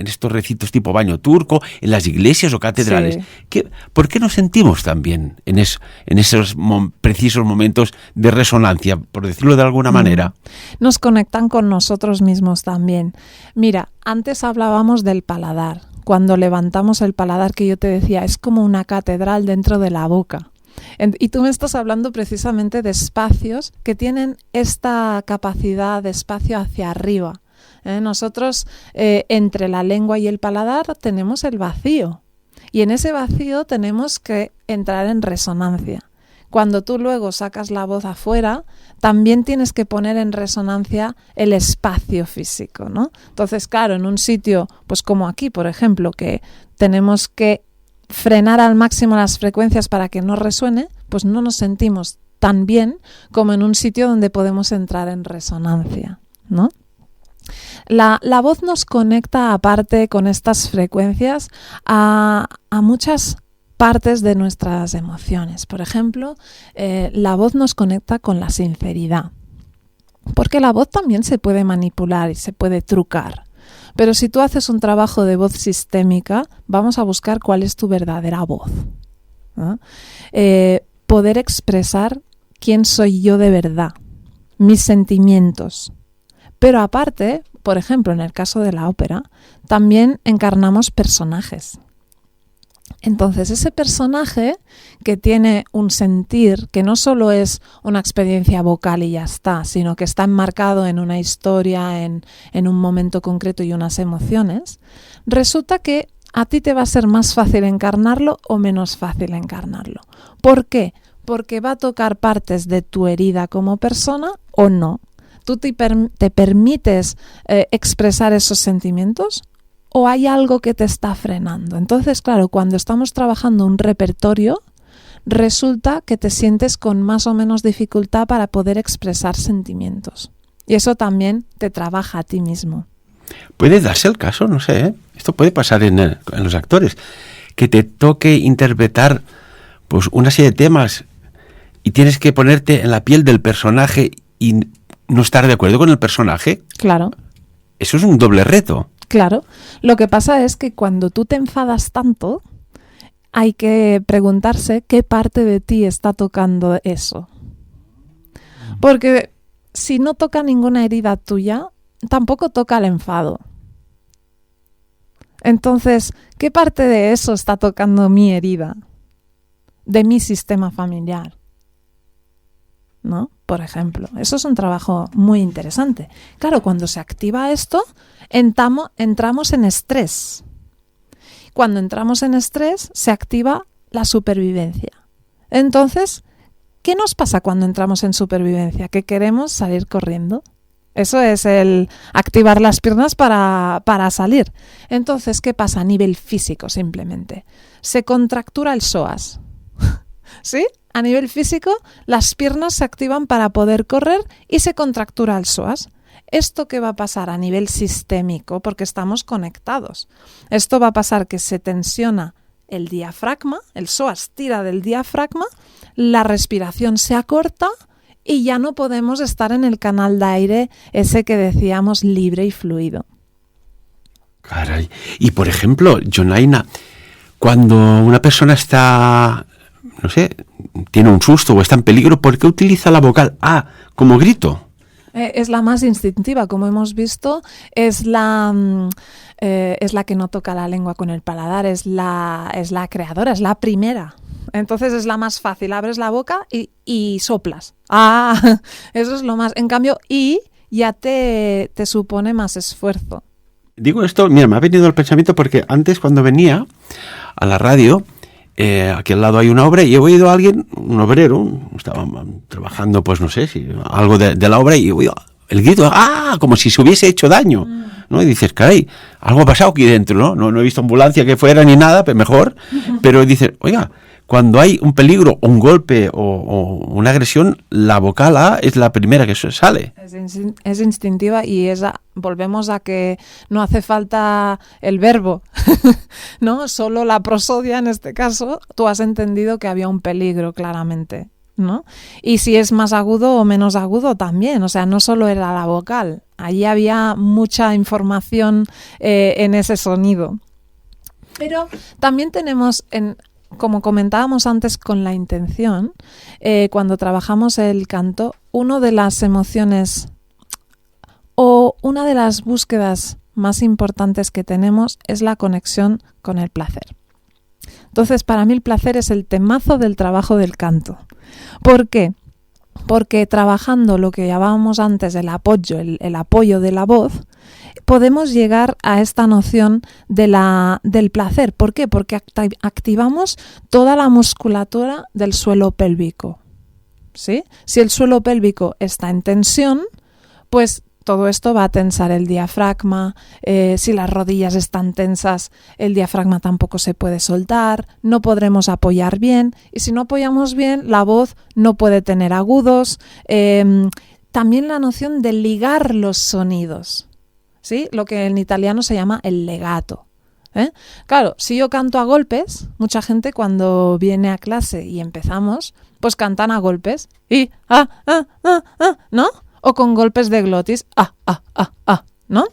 estos recintos tipo baño turco, en las iglesias o catedrales. Sí. ¿Por qué nos sentimos también en esos precisos momentos de resonancia, por decirlo de alguna manera? Nos conectan con nosotros mismos también. Mira, antes hablábamos del paladar. Cuando levantamos el paladar, que yo te decía, es como una catedral dentro de la boca. Y tú me estás hablando precisamente de espacios que tienen esta capacidad de espacio hacia arriba. Nosotros, entre la lengua y el paladar, tenemos el vacío. Y en ese vacío tenemos que entrar en resonancia. Cuando tú luego sacas la voz afuera, también tienes que poner en resonancia el espacio físico, ¿no? Entonces, claro, en un sitio, pues como aquí, por ejemplo, que tenemos que frenar al máximo las frecuencias para que no resuene, pues no nos sentimos tan bien como en un sitio donde podemos entrar en resonancia, ¿no? La voz nos conecta, aparte con estas frecuencias, a muchas partes de nuestras emociones. Por ejemplo, la voz nos conecta con la sinceridad, porque la voz también se puede manipular y se puede trucar. Pero si tú haces un trabajo de voz sistémica, vamos a buscar cuál es tu verdadera voz, ¿no? Poder expresar quién soy yo de verdad, mis sentimientos. Pero aparte, por ejemplo, en el caso de la ópera, también encarnamos personajes. Entonces, ese personaje que tiene un sentir, que no solo es una experiencia vocal y ya está, sino que está enmarcado en una historia, en un momento concreto y unas emociones, resulta que a ti te va a ser más fácil encarnarlo o menos fácil encarnarlo. ¿Por qué? Porque va a tocar partes de tu herida como persona o no. ¿Tú te permites expresar esos sentimientos? ¿O hay algo que te está frenando? Entonces, claro, cuando estamos trabajando un repertorio, resulta que te sientes con más o menos dificultad para poder expresar sentimientos. Y eso también te trabaja a ti mismo. Puede darse el caso, no sé, ¿eh? Esto puede pasar en los actores, que te toque interpretar pues una serie de temas y tienes que ponerte en la piel del personaje y no estar de acuerdo con el personaje. Claro. Eso es un doble reto. Claro, lo que pasa es que cuando tú te enfadas tanto, hay que preguntarse qué parte de ti está tocando eso. Porque si no toca ninguna herida tuya, tampoco toca el enfado. Entonces, ¿qué parte de eso está tocando mi herida? De mi sistema familiar, ¿no? Por ejemplo, eso es un trabajo muy interesante. Claro, cuando se activa esto, entramos en estrés. Cuando entramos en estrés, se activa la supervivencia. Entonces, ¿qué nos pasa cuando entramos en supervivencia? Que queremos salir corriendo. Eso es el activar las piernas para salir. Entonces, ¿qué pasa a nivel físico simplemente? Se contractura el psoas. ¿Sí? A nivel físico, las piernas se activan para poder correr y se contractura el psoas. ¿Esto qué va a pasar a nivel sistémico? Porque estamos conectados. Esto va a pasar que se tensiona el diafragma, el psoas tira del diafragma, la respiración se acorta y ya no podemos estar en el canal de aire ese que decíamos libre y fluido. Caray. Y por ejemplo, Jonaina, cuando una persona está, no sé, tiene un susto o está en peligro, ¿por qué utiliza la vocal A como grito? Es la más instintiva, como hemos visto, es la que no toca la lengua con el paladar, es la creadora, es la primera. Entonces es la más fácil, abres la boca y soplas. Eso es lo más. En cambio, y ya te supone más esfuerzo. Digo esto, mira, me ha venido el pensamiento porque antes cuando venía a la radio, aquí al lado hay una obra y he oído a alguien, un obrero, estaba trabajando, pues no sé, si algo de la obra y he oído el grito, como si se hubiese hecho daño, ¿no? Y dices, caray, algo ha pasado aquí dentro, ¿no? No he visto ambulancia que fuera ni nada, pero mejor, pero dices, oiga, cuando hay un peligro, un golpe o una agresión, la vocal A es la primera que sale. Es instintiva y es volvemos a que no hace falta el verbo, ¿no? Solo la prosodia en este caso, tú has entendido que había un peligro claramente, ¿no? Y si es más agudo o menos agudo también, o sea, no solo era la vocal, allí había mucha información en ese sonido. Pero también tenemos, como comentábamos antes con la intención, cuando trabajamos el canto, una de las emociones o una de las búsquedas más importantes que tenemos es la conexión con el placer. Entonces, para mí el placer es el temazo del trabajo del canto. ¿Por qué? Porque trabajando lo que llamábamos antes el apoyo de la voz, podemos llegar a esta noción del placer. ¿Por qué? Porque activamos toda la musculatura del suelo pélvico, ¿sí? Si el suelo pélvico está en tensión, pues todo esto va a tensar el diafragma. Si las rodillas están tensas, el diafragma tampoco se puede soltar, no podremos apoyar bien, y si no apoyamos bien, la voz no puede tener agudos. También la noción de ligar los sonidos, ¿sí? Lo que en italiano se llama el legato. Claro, si yo canto a golpes, mucha gente cuando viene a clase y empezamos, pues cantan a golpes y ¿no? O con golpes de glotis, ¿no?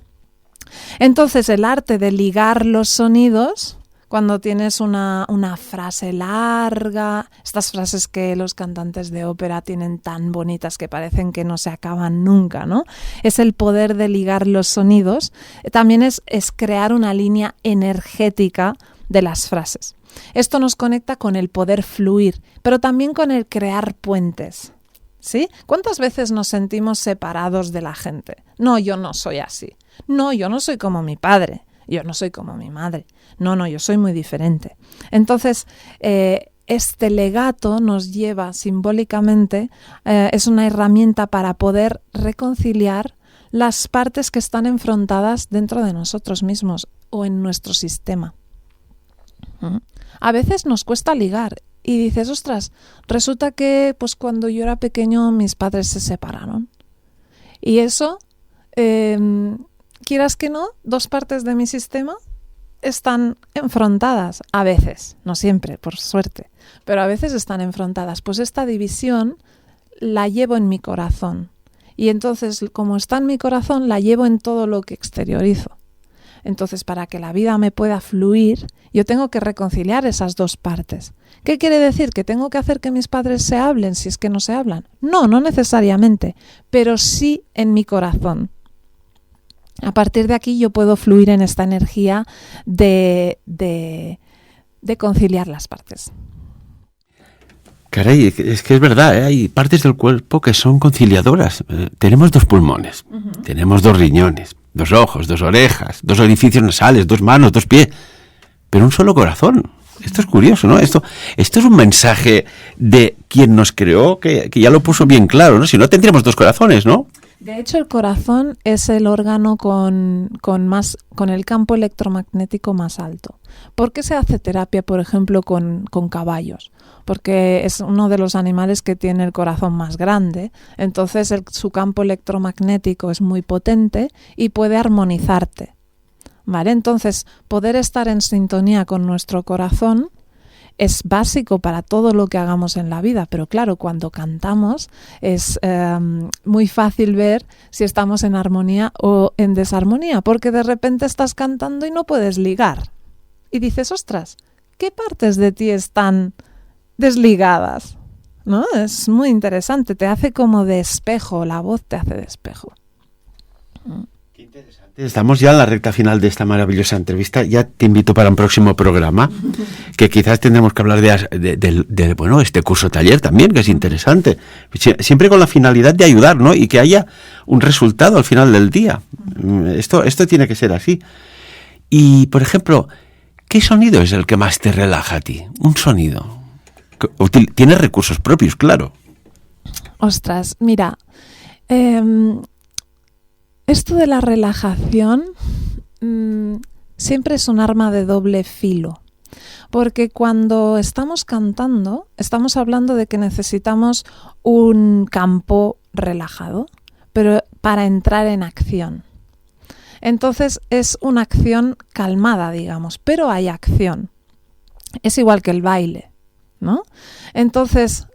Entonces el arte de ligar los sonidos, cuando tienes una frase larga, estas frases que los cantantes de ópera tienen tan bonitas que parecen que no se acaban nunca, ¿no? Es el poder de ligar los sonidos. También es crear una línea energética de las frases. Esto nos conecta con el poder fluir, pero también con el crear puentes, ¿sí? ¿Cuántas veces nos sentimos separados de la gente? No, yo no soy así. No, yo no soy como mi padre. Yo no soy como mi madre. No, yo soy muy diferente. Entonces, este legato nos lleva simbólicamente, es una herramienta para poder reconciliar las partes que están enfrentadas dentro de nosotros mismos o en nuestro sistema. A veces nos cuesta ligar. Y dices, ostras, resulta que pues cuando yo era pequeño mis padres se separaron. Y eso, quieras que no, dos partes de mi sistema están enfrentadas. A veces, no siempre, por suerte, pero a veces están enfrentadas. Pues esta división la llevo en mi corazón. Y entonces, como está en mi corazón, la llevo en todo lo que exteriorizo. Entonces, para que la vida me pueda fluir, yo tengo que reconciliar esas dos partes. ¿Qué quiere decir? ¿Que tengo que hacer que mis padres se hablen si es que no se hablan? No necesariamente, pero sí en mi corazón. A partir de aquí yo puedo fluir en esta energía de conciliar las partes. Caray, es que es verdad, hay partes del cuerpo que son conciliadoras. Tenemos dos pulmones, tenemos dos riñones, dos ojos, dos orejas, dos orificios nasales, dos manos, dos pies, pero un solo corazón. Esto es curioso, ¿no? Esto es un mensaje de quien nos creó, que ya lo puso bien claro, ¿no? Si no, tendríamos dos corazones, ¿no? De hecho, el corazón es el órgano con el campo electromagnético más alto. ¿Por qué se hace terapia, por ejemplo, con caballos? Porque es uno de los animales que tiene el corazón más grande, entonces su campo electromagnético es muy potente y puede armonizarte. ¿Vale? Entonces, poder estar en sintonía con nuestro corazón es básico para todo lo que hagamos en la vida, pero claro, cuando cantamos es muy fácil ver si estamos en armonía o en desarmonía, porque de repente estás cantando y no puedes ligar. Y dices, ostras, ¿qué partes de ti están desligadas? ¿No? Es muy interesante, te hace como de espejo, la voz te hace de espejo. Qué interesante. Estamos ya en la recta final de esta maravillosa entrevista. Ya te invito para un próximo programa, que quizás tendremos que hablar de este curso taller también, que es interesante. Siempre con la finalidad de ayudar, ¿no? Y que haya un resultado al final del día. Esto tiene que ser así. Y, por ejemplo, ¿qué sonido es el que más te relaja a ti? Un sonido. Tienes recursos propios, claro. Ostras, mira, esto de la relajación siempre es un arma de doble filo, porque cuando estamos cantando, estamos hablando de que necesitamos un campo relajado, pero para entrar en acción. Entonces es una acción calmada, digamos, pero hay acción. Es igual que el baile, ¿no? Entonces,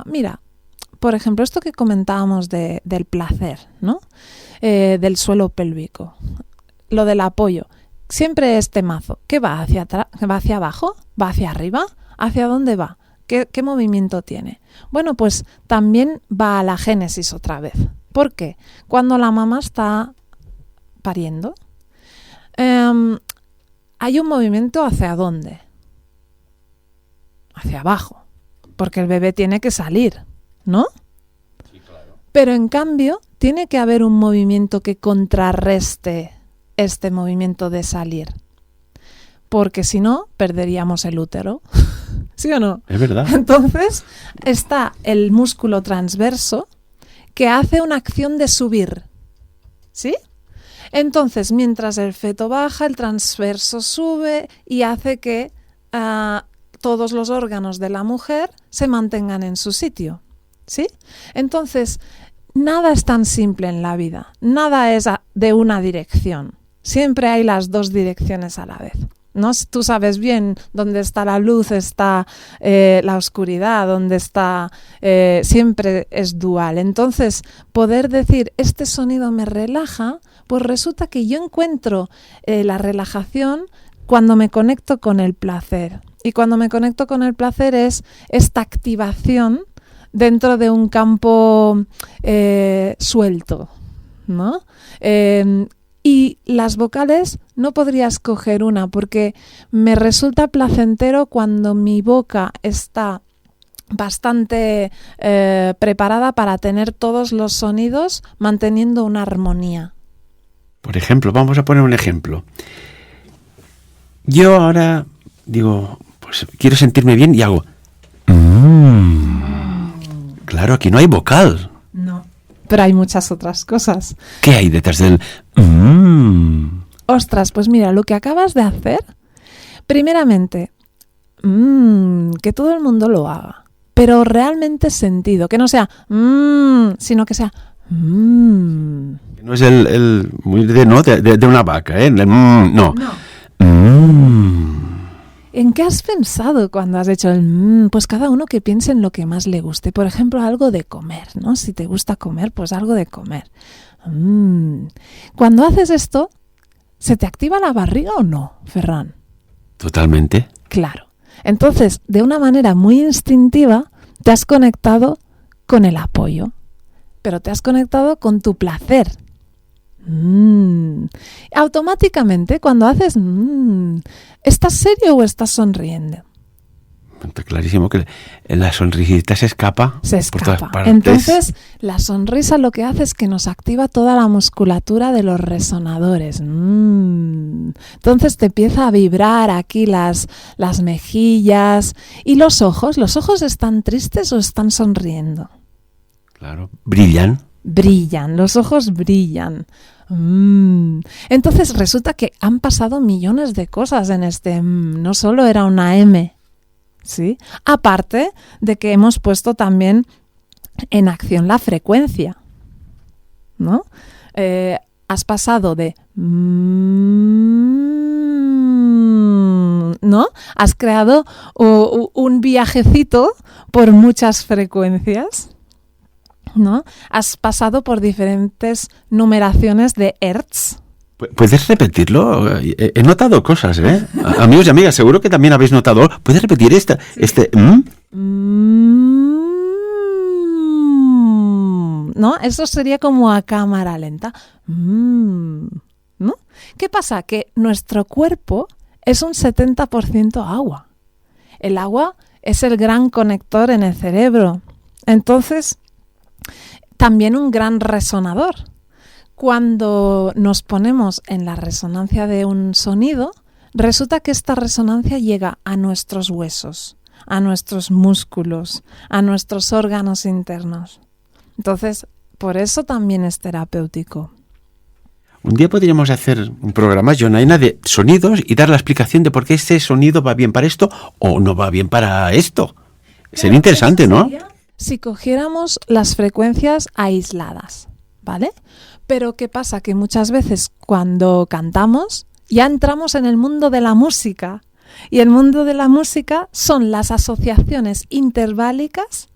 mira, por ejemplo, esto que comentábamos del placer, ¿no? Del suelo pélvico, lo del apoyo. Siempre es temazo. ¿Qué va? ¿Hacia atrás? ¿Va hacia abajo? ¿Va hacia arriba? ¿Hacia dónde va? ¿Qué movimiento tiene? Bueno, pues también va a la génesis otra vez. ¿Por qué? Cuando la mamá está pariendo, hay un movimiento ¿hacia dónde? Hacia abajo, porque el bebé tiene que salir, ¿no? Sí, claro. Pero en cambio, tiene que haber un movimiento que contrarreste este movimiento de salir, porque si no, perderíamos el útero. ¿Sí o no? Es verdad. Entonces, está el músculo transverso que hace una acción de subir, ¿sí? Entonces, mientras el feto baja, el transverso sube y hace que todos los órganos de la mujer se mantengan en su sitio, ¿sí? Entonces, nada es tan simple en la vida, nada es de una dirección, siempre hay las dos direcciones a la vez, ¿no? Tú sabes bien dónde está la luz, está la oscuridad, dónde está, siempre es dual. Entonces, poder decir, este sonido me relaja, pues resulta que yo encuentro la relajación cuando me conecto con el placer. Y cuando me conecto con el placer es esta activación dentro de un campo suelto, ¿no? Y las vocales no podría escoger una porque me resulta placentero cuando mi boca está bastante preparada para tener todos los sonidos manteniendo una armonía. Por ejemplo, vamos a poner un ejemplo. Yo ahora digo, pues quiero sentirme bien y hago... Claro, aquí no hay vocal. No. Pero hay muchas otras cosas. ¿Qué hay detrás del... Ostras, pues mira, lo que acabas de hacer, primeramente, que todo el mundo lo haga, pero realmente sentido, que no sea sino que sea No es el muy de una vaca, ¿eh? No. ¿En qué has pensado cuando has hecho el Pues cada uno que piense en lo que más le guste. Por ejemplo, algo de comer, ¿no? Si te gusta comer, pues algo de comer. Cuando haces esto, ¿se te activa la barriga o no, Ferran? Totalmente. Claro. Entonces, de una manera muy instintiva, te has conectado con el apoyo, pero te has conectado con tu placer. Automáticamente, cuando haces ¿estás serio o estás sonriendo? Está clarísimo que la sonrisita se escapa. Por todas partes. Entonces, la sonrisa lo que hace es que nos activa toda la musculatura de los resonadores. Entonces te empieza a vibrar aquí las mejillas. ¿Y los ojos? ¿Los ojos están tristes o están sonriendo? Claro, brillan. Brillan, los ojos brillan. Entonces resulta que han pasado millones de cosas en este no solo era una M, ¿sí? Aparte de que hemos puesto también en acción la frecuencia, ¿no? Has pasado de ¿no? Has creado un viajecito por muchas frecuencias, ¿no? Has pasado por diferentes numeraciones de hertz. ¿Puedes repetirlo? He notado cosas, ¿eh? Amigos y amigas, seguro que también habéis notado. ¿Puedes repetir Sí. ¿No? Eso sería como a cámara lenta. ¿No? ¿Qué pasa? Que nuestro cuerpo es un 70% agua. El agua es el gran conector en el cerebro. Entonces, también un gran resonador. Cuando nos ponemos en la resonancia de un sonido, resulta que esta resonancia llega a nuestros huesos, a nuestros músculos, a nuestros órganos internos. Entonces, por eso también es terapéutico. Un día podríamos hacer un programa, Jonaina, de sonidos y dar la explicación de por qué este sonido va bien para esto o no va bien para esto. Sería interesante, ¿no? Si cogiéramos las frecuencias aisladas, ¿vale? Pero ¿qué pasa? Que muchas veces cuando cantamos ya entramos en el mundo de la música. Y el mundo de la música son las asociaciones interválicas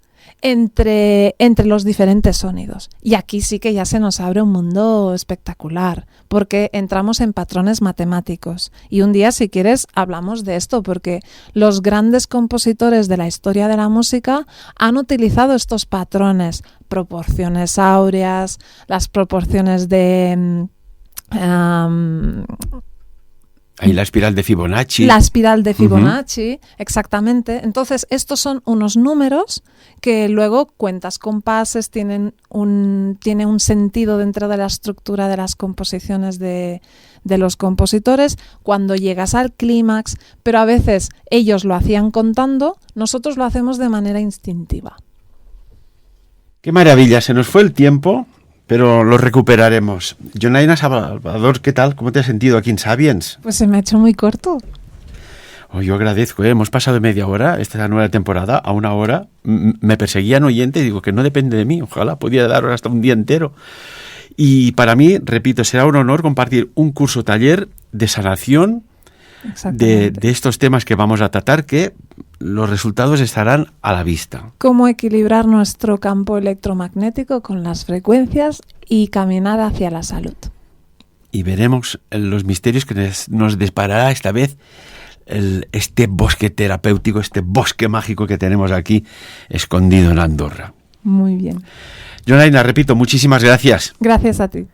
entre los diferentes sonidos. Y aquí sí que ya se nos abre un mundo espectacular, porque entramos en patrones matemáticos. Y un día, si quieres, hablamos de esto, porque los grandes compositores de la historia de la música han utilizado estos patrones, proporciones áureas, las proporciones de... Ahí la espiral de Fibonacci. La espiral de Fibonacci, exactamente. Entonces, estos son unos números que luego cuentas compases, tiene un sentido dentro de la estructura de las composiciones de los compositores cuando llegas al clímax, pero a veces ellos lo hacían contando, nosotros lo hacemos de manera instintiva. ¡Qué maravilla! Se nos fue el tiempo, pero lo recuperaremos. Jonaina Salvador, ¿qué tal? ¿Cómo te has sentido aquí en Sapiens? Pues se me ha hecho muy corto. Oh, yo agradezco, hemos pasado de media hora, esta es la nueva temporada, a una hora. Me perseguían oyentes y digo que no depende de mí, ojalá pudiera dar hasta un día entero. Y para mí, repito, será un honor compartir un curso taller de sanación de estos temas que vamos a tratar, que los resultados estarán a la vista. Cómo equilibrar nuestro campo electromagnético con las frecuencias y caminar hacia la salud. Y veremos los misterios que nos disparará esta vez este bosque terapéutico, este bosque mágico que tenemos aquí escondido en Andorra. Muy bien. Jonaina, repito, muchísimas gracias. Gracias a ti.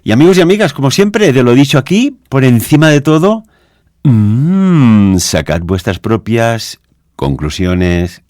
Y amigos y amigas, como siempre, de lo dicho aquí, por encima de todo, sacad vuestras propias conclusiones.